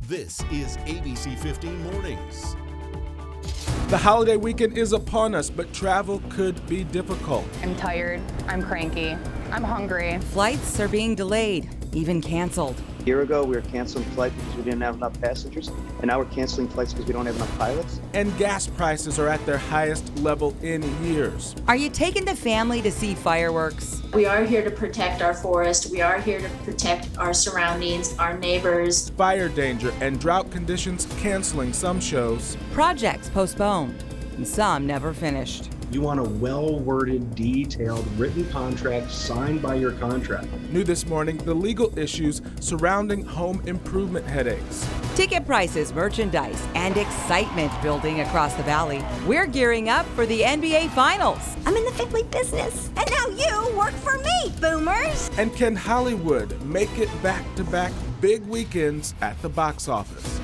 This is ABC15 Mornings. The holiday weekend is upon us, but travel could be difficult. I'm tired, I'm cranky, I'm hungry. Flights are being delayed, even canceled. A year ago, we were canceling flights because we didn't have enough passengers, and now we're canceling flights because we don't have enough pilots. And gas prices are at their highest level in years. Are you taking the family to see fireworks? We are here to protect our forest. We are here to protect our surroundings, our neighbors. Fire danger and drought conditions canceling some shows. Projects postponed, and some never finished. You want a well-worded, detailed, written contract signed by your contractor. New this morning, the legal issues surrounding home improvement headaches. Ticket prices, merchandise, and excitement building across the valley. We're gearing up for the NBA Finals. I'm in the family business, and now you work for me, boomers. And can Hollywood make it back-to-back big weekends at the box office?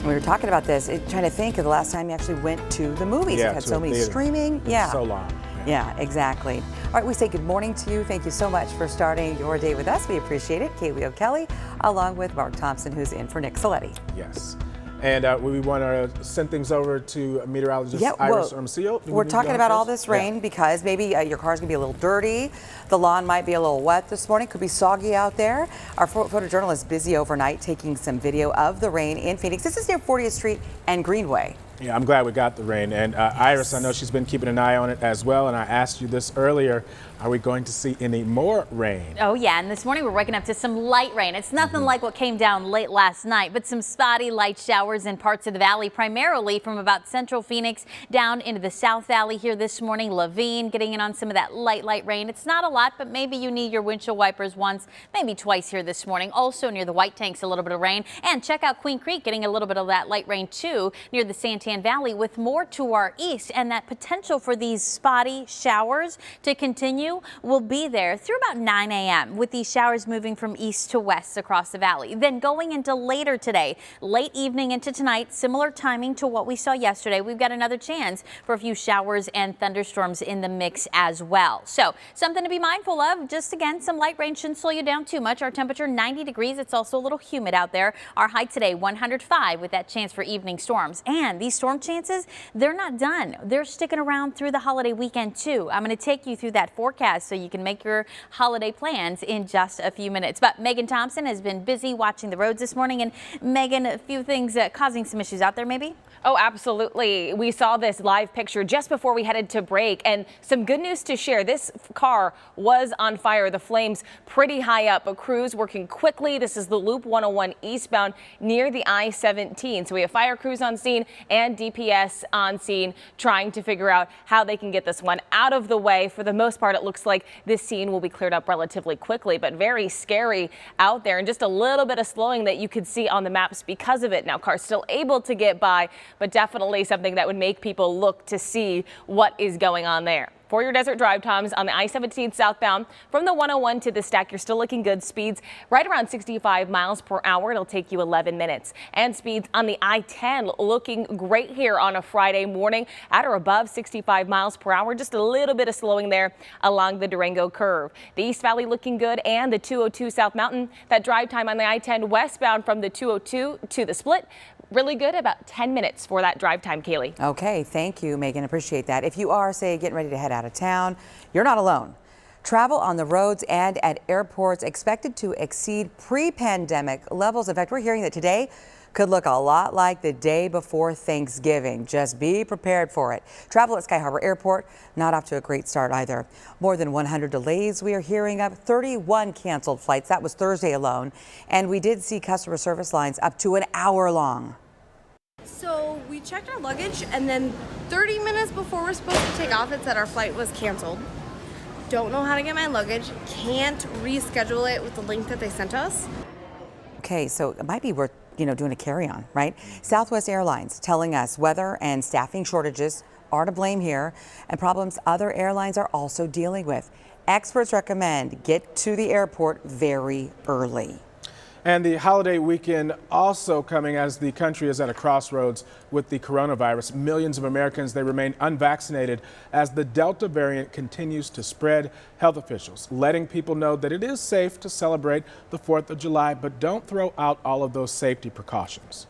We were talking about this, trying to think of the last time you actually went to the movies. Yeah, You've had to so a many theater. streaming. It's so long. Yeah, exactly. All right, we say good morning to you. Thank you so much for starting your day with us. We appreciate it. Kaylee O'Kelly, along with Mark Thompson, who's in for Nick Soletti. Yes. And we want to send things over to meteorologist Iris Hermosillo. We're talking about all this rain because maybe your car's going to be a little dirty. The lawn might be a little wet this morning. Could be soggy out there. Our photojournalist is busy overnight taking some video of the rain in Phoenix. This is near 40th Street and Greenway. Yeah, I'm glad we got the rain. And Iris, I know she's been keeping an eye on it as well. And I asked you this earlier. Are we going to see any more rain? Oh, yeah. And this morning we're waking up to some light rain. It's nothing like what came down late last night, but some spotty light showers in parts of the valley, primarily from about central Phoenix down into the South Valley here this morning. Laveen getting in on some of that light rain. It's not a lot, but maybe you need your windshield wipers once, maybe twice here this morning. Also near the White Tanks, a little bit of rain. And check out Queen Creek getting a little bit of that light rain too near the Santan Valley, with more to our east, and that potential for these spotty showers to continue will be there through about 9 a.m. with these showers moving from east to west across the valley. Then going into later today, late evening into tonight, similar timing to what we saw yesterday, we've got another chance for a few showers and thunderstorms in the mix as well. So something to be mindful of. Just again, some light rain shouldn't slow you down too much. Our temperature 90 degrees. It's also a little humid out there. Our high today 105 with that chance for evening storms. And these storm chances, they're not done. They're sticking around through the holiday weekend too. I'm going to take you through that forecast so you can make your holiday plans in just a few minutes. But Megan Thompson has been busy watching the roads this morning. And Megan, a few things causing some issues out there maybe? Oh, absolutely. We saw this live picture just before we headed to break, and some good news to share. This car was on fire. The flames pretty high up, but crews working quickly. This is the Loop 101 eastbound near the I-17. So we have fire crews on scene and DPS on scene trying to figure out how they can get this one out of the way. For the most part, it looks like this scene will be cleared up relatively quickly, but very scary out there, and just a little bit of slowing that you could see on the maps because of it. Now, cars still able to get by, but definitely something that would make people look to see what is going on there. For your desert drive times on the I-17 southbound from the 101 to the stack, you're still looking good. Speeds right around 65 miles per hour. It'll take you 11 minutes. And speeds on the I-10 looking great here on a Friday morning at or above 65 miles per hour. Just a little bit of slowing there along the Durango curve. The East Valley looking good, and the 202 South Mountain. That drive time on the I-10 westbound from the 202 to the split. Really good, about 10 minutes for that drive time, Kaylee. Okay, thank you, Megan. Appreciate that. If you are, say, getting ready to head out of town, you're not alone. Travel on the roads and at airports expected to exceed pre-pandemic levels. In fact, we're hearing that today could look a lot like the day before Thanksgiving. Just be prepared for it. Travel at Sky Harbor Airport not off to a great start either. More than 100 delays we are hearing of, 31 canceled flights. That was Thursday alone. And we did see customer service lines up to an hour long. So we checked our luggage, and then 30 minutes before we're supposed to take off, it said our flight was canceled. Don't know how to get my luggage. Can't reschedule it with the link that they sent us. Okay, so it might be worth doing a carry-on, right? Southwest Airlines telling us weather and staffing shortages are to blame here, and problems other airlines are also dealing with. Experts recommend get to the airport very early. And the holiday weekend also coming as the country is at a crossroads with the coronavirus. Millions of Americans, they remain unvaccinated as the Delta variant continues to spread. Health officials letting people know that it is safe to celebrate the 4th of July, but don't throw out all of those safety precautions.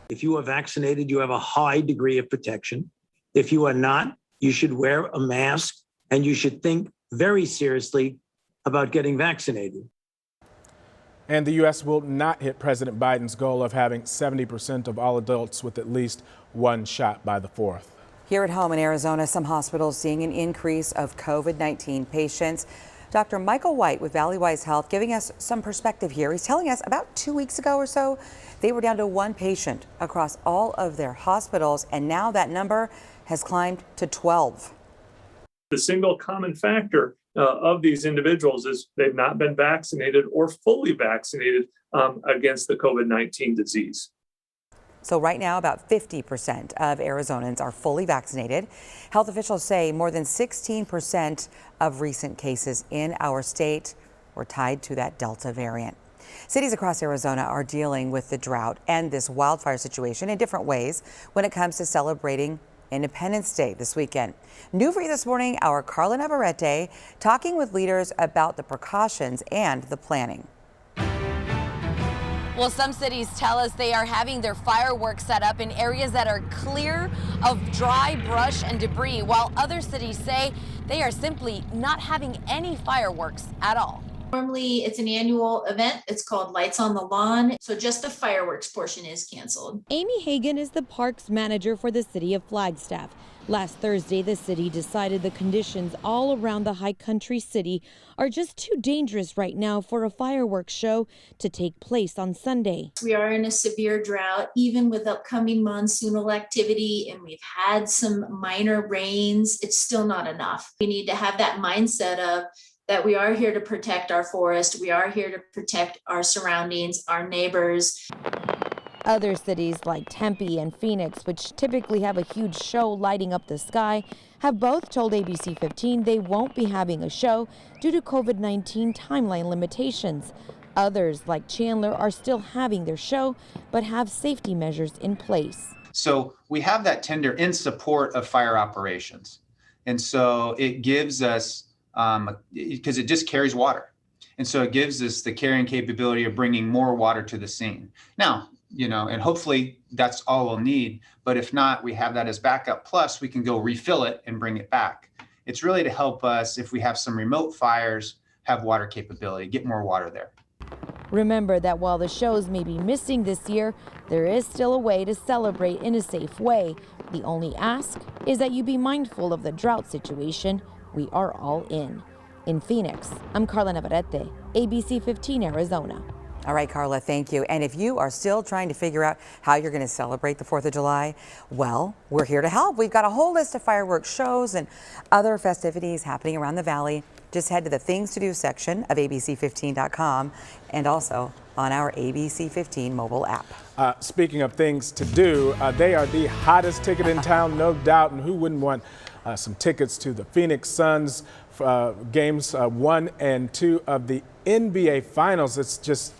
If you are vaccinated, you have a high degree of protection. If you are not, you should wear a mask and you should think very seriously about getting vaccinated. And the U.S. will not hit President Biden's goal of having 70% of all adults with at least one shot by the 4th. Here at home in Arizona, some hospitals seeing an increase of COVID-19 patients. Dr. Michael White with Valleywise Health giving us some perspective here. He's telling us about 2 weeks ago or so, they were down to one patient across all of their hospitals, and now that number has climbed to 12. The single common factor of these individuals is they've not been vaccinated or fully vaccinated against the COVID-19 disease. So right now, about 50% of Arizonans are fully vaccinated. Health officials say more than 16% of recent cases in our state were tied to that Delta variant. Cities across Arizona are dealing with the drought and this wildfire situation in different ways when it comes to celebrating Independence Day this weekend. New for you this morning, our Carla Navarrete talking with leaders about the precautions and the planning. Well, some cities tell us they are having their fireworks set up in areas that are clear of dry brush and debris, while other cities say they are simply not having any fireworks at all. Normally, it's an annual event. It's called Lights on the Lawn. So just the fireworks portion is canceled. Amy Hagan is the parks manager for the city of Flagstaff. Last Thursday, the city decided the conditions all around the high country city are just too dangerous right now for a fireworks show to take place on Sunday. We are in a severe drought, even with upcoming monsoonal activity, and we've had some minor rains. It's still not enough. We need to have that mindset of that we are here to protect our forest. We are here to protect our surroundings, our neighbors. Other cities like Tempe and Phoenix, which typically have a huge show lighting up the sky, have both told ABC15 they won't be having a show due to COVID-19 timeline limitations. Others, like Chandler, are still having their show, but have safety measures in place. So we have that tender in support of fire operations. And so it gives us, because it just carries water. And so it gives us the carrying capability of bringing more water to the scene. Now, and hopefully that's all we'll need. But if not, we have that as backup. Plus, we can go refill it and bring it back. It's really to help us, if we have some remote fires, have water capability, get more water there. Remember that while the shows may be missing this year, there is still a way to celebrate in a safe way. The only ask is that you be mindful of the drought situation. We are all in. In Phoenix, I'm Carla Navarrete, ABC15 Arizona. All right, Carla, thank you. And if you are still trying to figure out how you're going to celebrate the 4th of July, well, we're here to help. We've got a whole list of fireworks shows and other festivities happening around the valley. Just head to the Things to Do section of ABC15.com and also on our ABC15 mobile app. Speaking of things to do, they are the hottest ticket in town, no doubt. And who wouldn't want some tickets to the Phoenix Suns games 1 and 2 of the NBA Finals? It's just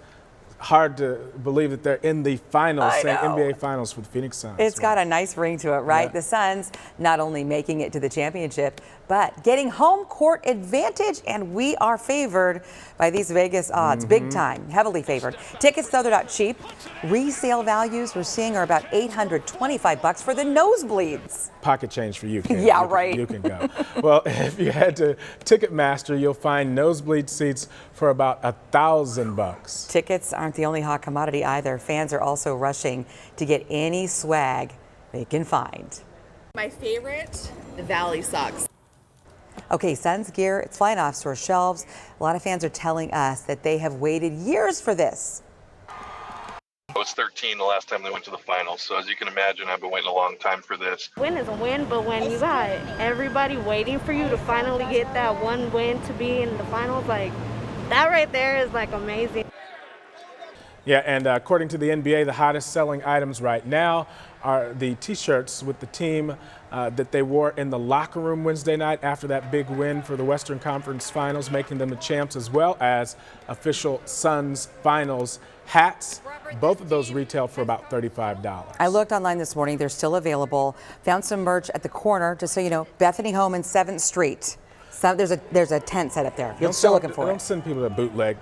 hard to believe that they're in the finals, saying NBA Finals for the Phoenix Suns. It's got a nice ring to it, right? Yeah. The Suns not only making it to the championship, but getting home court advantage, and we are favored by these Vegas odds, big time, heavily favored. Tickets, though, they're not cheap. Resale values we're seeing are about $825 for the nosebleeds. Pocket change for you, Kate. Yeah, right. You can go. Well, if you head to Ticketmaster, you'll find nosebleed seats for about $1,000. Tickets aren't the only hot commodity either. Fans are also rushing to get any swag they can find. My favorite, the Valley socks. Okay, Suns gear, it's flying off store shelves. A lot of fans are telling us that they have waited years for this. I was 13 the last time they went to the finals, so as you can imagine, I've been waiting a long time for this. Win is a win, but when you got everybody waiting for you to finally get that one win to be in the finals, like that right there is like amazing. Yeah, and according to the NBA, the hottest selling items right now are the T-shirts with the team that they wore in the locker room Wednesday night after that big win for the Western Conference Finals, making them the champs, as well as official Suns Finals hats. Both of those retail for about $35. I looked online this morning. They're still available. Found some merch at the corner, just so you know, Bethany Home and 7th Street. So there's a tent set up there. If you're still looking for it. Don't send people to bootleg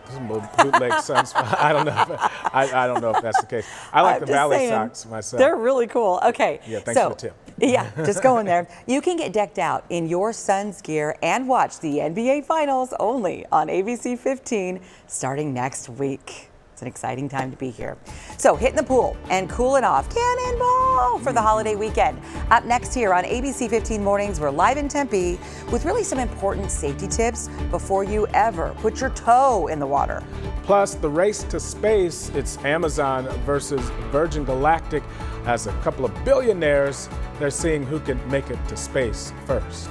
Suns. I don't know. I don't know if that's the case. I like the Valley socks myself. They're really cool. Okay. Yeah, thanks for the tip. Yeah, just go in there. You can get decked out in your Suns gear and watch the NBA Finals only on ABC 15 starting next week. It's an exciting time to be here. So hitting the pool and cooling off. Cannonball for the holiday weekend. Up next here on ABC 15 Mornings, we're live in Tempe with really some important safety tips before you ever put your toe in the water. Plus, the race to space, it's Amazon versus Virgin Galactic. As a couple of billionaires, they're seeing who can make it to space first.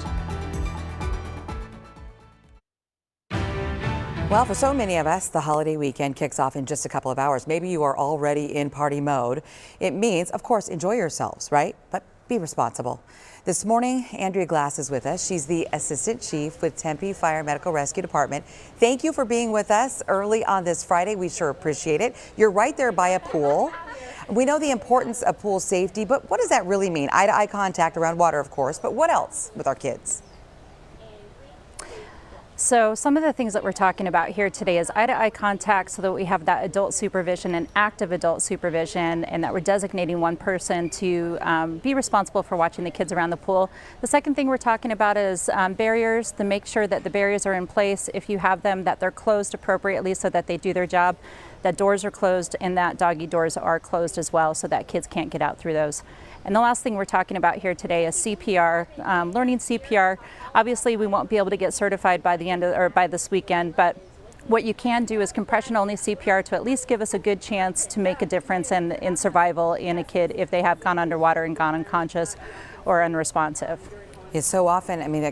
Well, for so many of us, the holiday weekend kicks off in just a couple of hours. Maybe you are already in party mode. It means, of course, enjoy yourselves, right? But be responsible. This morning, Andrea Glass is with us. She's the Assistant Chief with Tempe Fire Medical Rescue Department. Thank you for being with us early on this Friday. We sure appreciate it. You're right there by a pool. We know the importance of pool safety, but what does that really mean? Eye-to-eye contact around water, of course, but what else with our kids? So some of the things that we're talking about here today is eye-to-eye contact, so that we have that adult supervision and active adult supervision, and that we're designating one person to be responsible for watching the kids around the pool. The second thing we're talking about is barriers, to make sure that the barriers are in place, if you have them, that they're closed appropriately so that they do their job, that doors are closed, and that doggy doors are closed as well so that kids can't get out through those. And the last thing we're talking about here today is CPR, learning CPR. Obviously, we won't be able to get certified by the end of, or by this weekend, but what you can do is compression-only CPR to at least give us a good chance to make a difference in survival in a kid if they have gone underwater and gone unconscious or unresponsive. It's so often, I mean,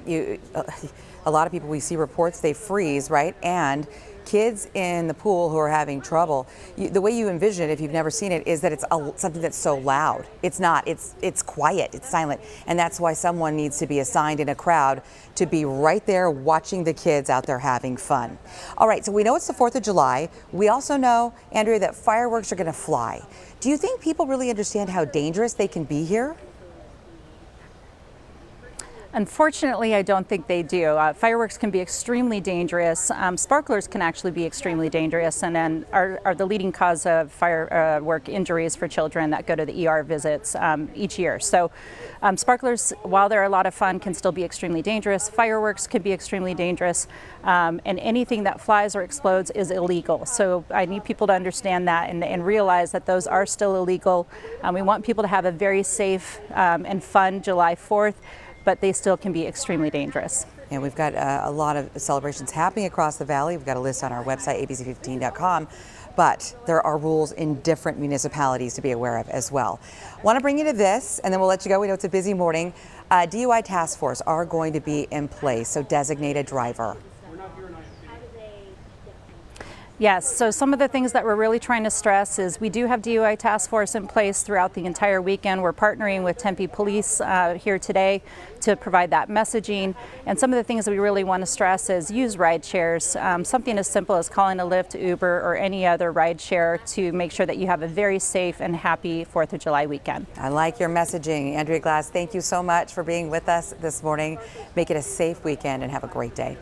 a lot of people, we see reports, they freeze, right? And kids in the pool who are having trouble, the way you envision it, if you've never seen it, is that it's something that's so loud. It's not, it's quiet, it's silent. And that's why someone needs to be assigned in a crowd to be right there watching the kids out there having fun. All right, so we know it's the 4th of July. We also know, Andrea, that fireworks are gonna fly. Do you think people really understand how dangerous they can be here? Unfortunately, I don't think they do. Fireworks can be extremely dangerous. Sparklers can actually be extremely dangerous, and then are the leading cause of firework injuries for children that go to the ER visits each year. So sparklers, while they're a lot of fun, can still be extremely dangerous. Fireworks can be extremely dangerous, and anything that flies or explodes is illegal. So I need people to understand that and realize that those are still illegal. We want people to have a very safe and fun July 4th. But they still can be extremely dangerous. And we've got a lot of celebrations happening across the valley. We've got a list on our website, abc15.com. But there are rules in different municipalities to be aware of as well. Want to bring you to this, and then we'll let you go. We know it's a busy morning. DUI task force are going to be in place, so designated driver. Yes, so some of the things that we're really trying to stress is we do have DUI task force in place throughout the entire weekend. We're partnering with Tempe Police here today to provide that messaging. And some of the things that we really want to stress is use ride shares, something as simple as calling a Lyft, Uber, or any other ride share to make sure that you have a very safe and happy 4th of July weekend. I like your messaging. Andrea Glass, thank you so much for being with us this morning. Make it a safe weekend and have a great day.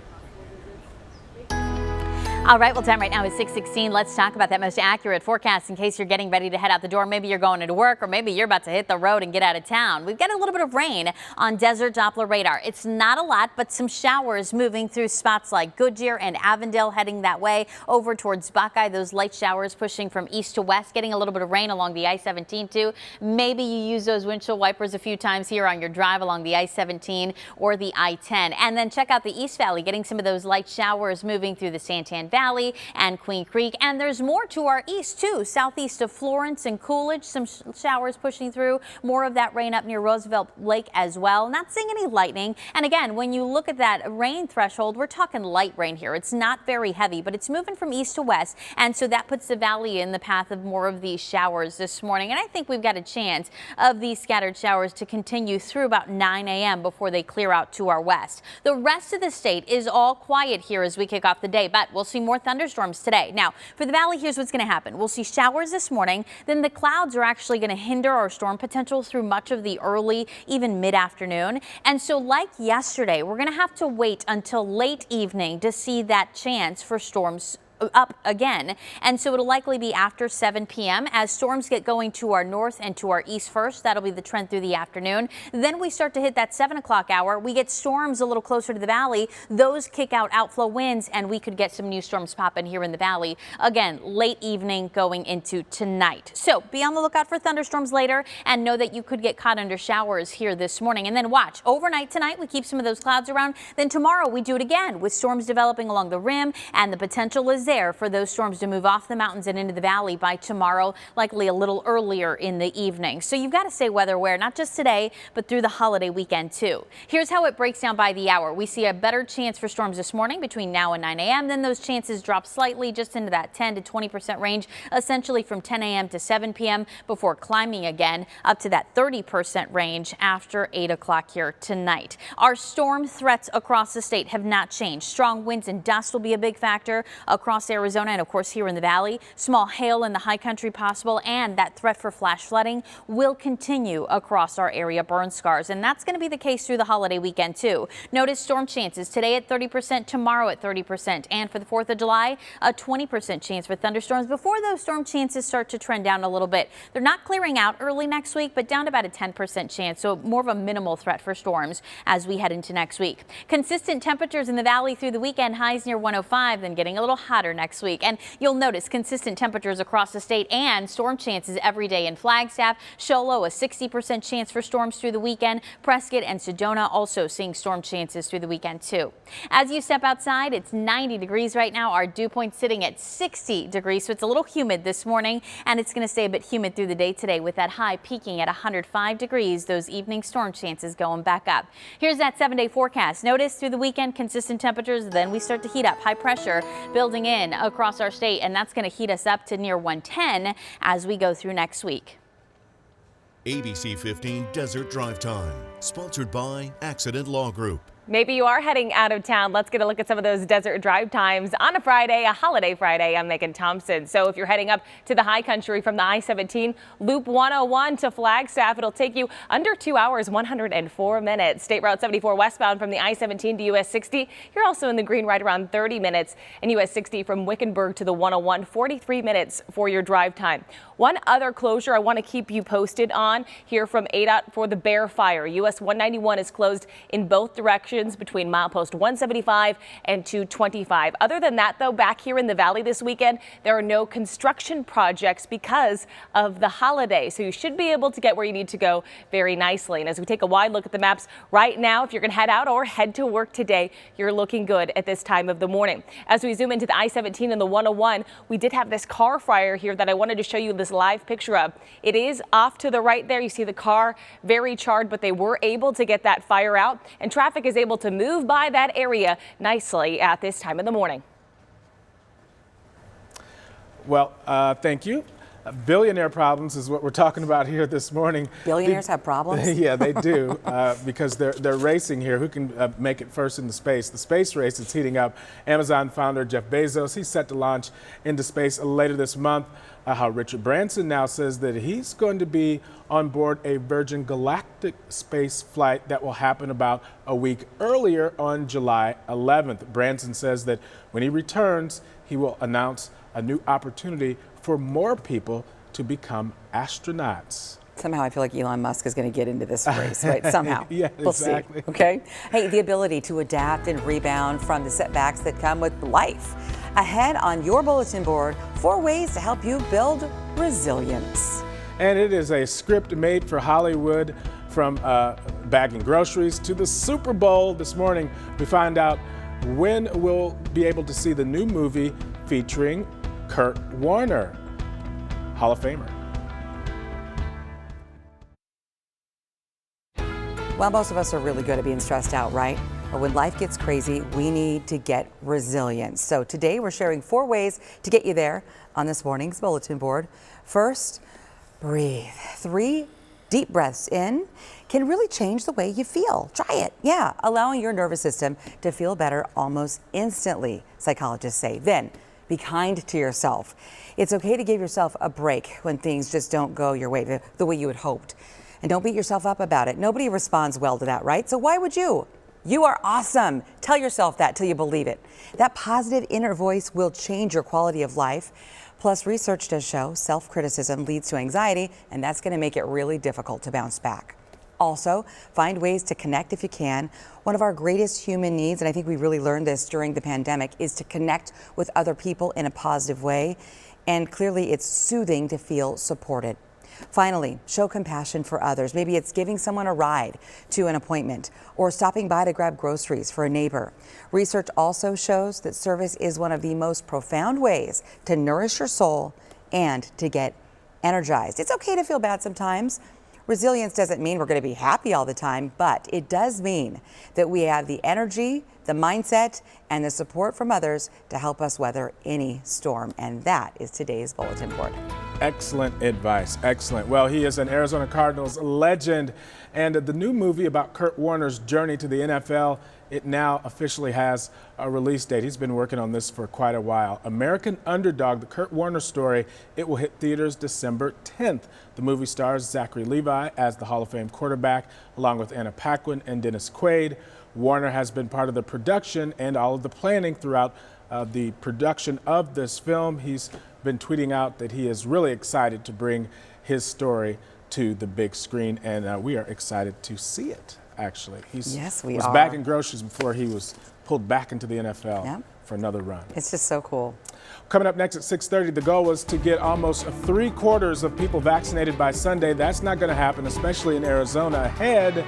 All right, well, time right now is 6:16. Let's talk about that most accurate forecast in case you're getting ready to head out the door. Maybe you're going into work, or maybe you're about to hit the road and get out of town. We've got a little bit of rain on Desert Doppler radar. It's not a lot, but some showers moving through spots like Goodyear and Avondale, heading that way over towards Buckeye. Those light showers pushing from east to west, getting a little bit of rain along the I-17 too. Maybe you use those windshield wipers a few times here on your drive along the I-17 or the I-10. And then check out the East Valley, getting some of those light showers moving through the Santan Valley. Valley and Queen Creek. And there's more to our east, too. Southeast of Florence and Coolidge, some showers pushing through. More of that rain up near Roosevelt Lake as well. Not seeing any lightning. And again, when you look at that rain threshold, we're talking light rain here. It's not very heavy, but it's moving from east to west. And so that puts the valley in the path of more of these showers this morning. And I think we've got a chance of these scattered showers to continue through about 9 a.m. before they clear out to our west. The rest of the state is all quiet here as we kick off the day, but we'll see more thunderstorms today. Now, for the valley, here's what's going to happen. We'll see showers this morning. Then the clouds are actually going to hinder our storm potential through much of the early, even mid-afternoon. And so like yesterday, we're going to have to wait until late evening to see that chance for storms up again. And so it'll likely be after 7 p.m. as storms get going to our north and to our east first. That'll be the trend through the afternoon. Then we start to hit that 7 o'clock hour. We get storms a little closer to the valley. Those kick out outflow winds, and we could get some new storms popping here in the valley. Again, late evening going into tonight. So be on the lookout for thunderstorms later, and know that you could get caught under showers here this morning. And then watch overnight tonight. We keep some of those clouds around. Then tomorrow we do it again with storms developing along the rim, and the potential is there for those storms to move off the mountains and into the valley by tomorrow, likely a little earlier in the evening. So you've got to stay weather aware, not just today, but through the holiday weekend too. Here's how it breaks down by the hour. We see a better chance for storms this morning between now and 9 a.m. Then those chances drop slightly just into that 10 to 20% range, essentially from 10 a.m. to 7 p.m. before climbing again up to that 30% range after 8 o'clock here tonight. Our storm threats across the state have not changed. Strong winds and dust will be a big factor across Arizona and of course here in the valley. Small hail in the high country possible, and that threat for flash flooding will continue across our area burn scars, and that's going to be the case through the holiday weekend too. Notice storm chances today at 30%, tomorrow at 30%, and for the 4th of July a 20% chance for thunderstorms before those storm chances start to trend down a little bit. They're not clearing out early next week, but down to about a 10% chance, so more of a minimal threat for storms as we head into next week. Consistent temperatures in the valley through the weekend, highs near 105, then getting a little hotter next week. And you'll notice consistent temperatures across the state and storm chances every day in Flagstaff. Show low a 60% chance for storms through the weekend. Prescott and Sedona also seeing storm chances through the weekend too. As you step outside, it's 90 degrees right now. Our dew point sitting at 60 degrees, so it's a little humid this morning, and it's going to stay a bit humid through the day today with that high peaking at 105 degrees. Those evening storm chances going back up. Here's that 7-day forecast. Notice through the weekend consistent temperatures, then we start to heat up. High pressure building in across our state, and that's going to heat us up to near 110 as we go through next week. ABC 15 Desert Drive Time, sponsored by Accident Law Group. Maybe you are heading out of town. Let's get a look at some of those desert drive times on a Friday, a holiday Friday. I'm Megan Thompson. So if you're heading up to the high country from the I-17 Loop 101 to Flagstaff, it'll take you under 2 hours, 104 minutes. State Route 74 westbound from the I-17 to US 60. You're also in the green right around 30 minutes. And US 60 from Wickenburg to the 101, 43 minutes for your drive time. One other closure I want to keep you posted on here from ADOT for the Bear Fire. US 191 is closed in both directions between milepost 175 and 225. Other than that, though, back here in the valley this weekend, there are no construction projects because of the holiday. So you should be able to get where you need to go very nicely. And as we take a wide look at the maps right now, if you're going to head out or head to work today, you're looking good at this time of the morning. As we zoom into the I-17 and the 101, we did have this car fire here that I wanted to show you this live picture of. It is off to the right there. You see the car very charred, but they were able to get that fire out, and traffic is able to move by that area nicely at this time of the morning. Well, thank you. Billionaire problems is what we're talking about here this morning. Billionaires have problems? Yeah, they do, because they're racing here. Who can make it first into space? The space race is heating up. Amazon founder Jeff Bezos, he's set to launch into space later this month. How Richard Branson now says that he's going to be on board a Virgin Galactic space flight that will happen about a week earlier on July 11th. Branson says that when he returns, he will announce a new opportunity for more people to become astronauts. Somehow I feel like Elon Musk is going to get into this race, right? Somehow. Yeah, we'll exactly. See. Okay. Hey, the ability to adapt and rebound from the setbacks that come with life. Ahead on your bulletin board, 4 ways to help you build resilience. And it is a script made for Hollywood, from bagging groceries to the Super Bowl. This morning, we find out when we'll be able to see the new movie featuring Kurt Warner, Hall of Famer. Well, most of us are really good at being stressed out, right? But when life gets crazy, we need to get resilient. So today we're sharing 4 ways to get you there on this morning's bulletin board. First, breathe. 3 deep breaths in can really change the way you feel. Try it. Yeah, allowing your nervous system to feel better almost instantly, psychologists say. Then, be kind to yourself. It's okay to give yourself a break when things just don't go your way, the way you had hoped. And don't beat yourself up about it. Nobody responds well to that, right? So why would you? You are awesome. Tell yourself that till you believe it. That positive inner voice will change your quality of life. Plus, research does show self-criticism leads to anxiety, and that's going to make it really difficult to bounce back. Also, find ways to connect if you can. One of our greatest human needs, and I think we really learned this during the pandemic, is to connect with other people in a positive way. And clearly, it's soothing to feel supported. Finally, show compassion for others. Maybe it's giving someone a ride to an appointment or stopping by to grab groceries for a neighbor. Research also shows that service is one of the most profound ways to nourish your soul and to get energized. It's okay to feel bad sometimes. Resilience doesn't mean we're going to be happy all the time, but it does mean that we have the energy, the mindset, and the support from others to help us weather any storm. And that is today's bulletin board. Excellent advice. Excellent. Well, he is an Arizona Cardinals legend, and the new movie about Kurt Warner's journey to the NFL, it now officially has a release date. He's been working on this for quite a while. American Underdog, the Kurt Warner story, it will hit theaters December 10th. The movie stars Zachary Levi as the Hall of Fame quarterback, along with Anna Paquin and Dennis Quaid. Warner has been part of the production and all of the planning throughout the production of this film. He's been tweeting out that he is really excited to bring his story to the big screen, and we are excited to see it, actually. Yes, we was are. back in groceries before he was pulled back into the NFL for another run. It's just so cool. Coming up next at 6:30, the goal was to get almost 3/4 of people vaccinated by Sunday. That's not going to happen, especially in Arizona. Ahead,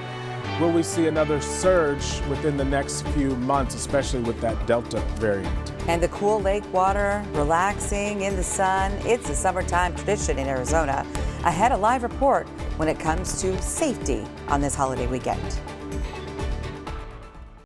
will we see another surge within the next few months, especially with that Delta variant? And the cool lake water, relaxing in the sun, it's a summertime tradition in Arizona. Ahead, a live report when it comes to safety on this holiday weekend.